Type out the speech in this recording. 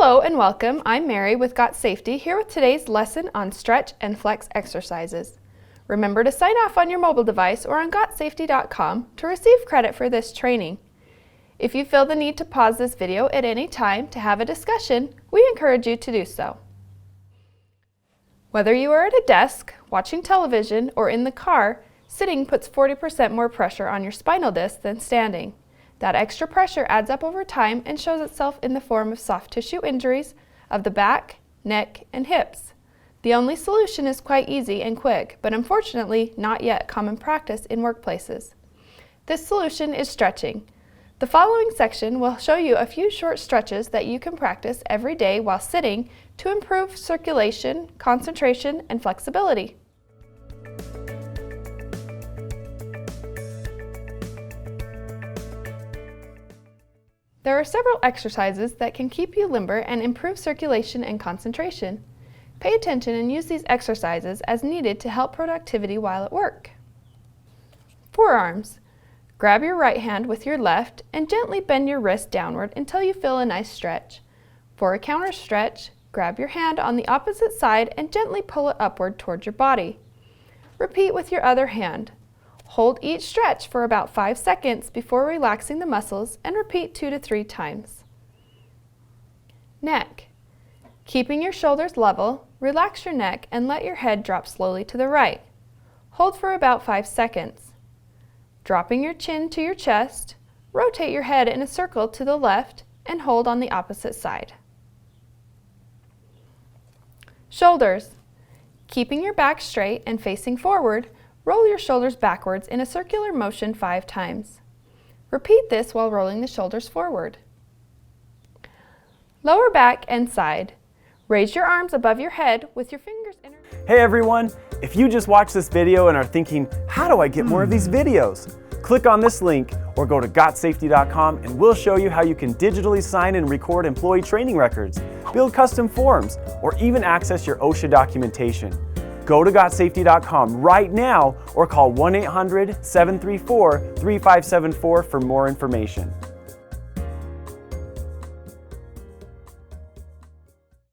Hello and welcome. I'm Mary with GotSafety here with today's lesson on stretch and flex exercises. Remember to sign off on your mobile device or on GotSafety.com to receive credit for this training. If you feel the need to pause this video at any time to have a discussion, we encourage you to do so. Whether you are at a desk, watching television, or in the car, sitting puts 40% more pressure on your spinal disc than standing. That extra pressure adds up over time and shows itself in the form of soft tissue injuries of the back, neck, and hips. The only solution is quite easy and quick, but unfortunately not yet common practice in workplaces. This solution is stretching. The following section will show you a few short stretches that you can practice every day while sitting to improve circulation, concentration, and flexibility. There are several exercises that can keep you limber and improve circulation and concentration. Pay attention and use these exercises as needed to help productivity while at work. Forearms. Grab your right hand with your left and gently bend your wrist downward until you feel a nice stretch. For a counter stretch, grab your hand on the opposite side and gently pull it upward towards your body. Repeat with your other hand. Hold each stretch for about 5 seconds before relaxing the muscles and repeat 2 to 3 times. Neck. Keeping your shoulders level, relax your neck and let your head drop slowly to the right. Hold for about 5 seconds. Dropping your chin to your chest, rotate your head in a circle to the left and hold on the opposite side. Shoulders. Keeping your back straight and facing forward, roll your shoulders backwards in a circular motion 5 times. Repeat this while rolling the shoulders forward. Lower back and side. Raise your arms above your head with your fingers in. Hey everyone! If you just watched this video and are thinking, how do I get more of these videos? Click on this link or go to GotSafety.com and we'll show you how you can digitally sign and record employee training records, build custom forms, or even access your OSHA documentation. Go to GotSafety.com right now or call 1-800-734-3574 for more information.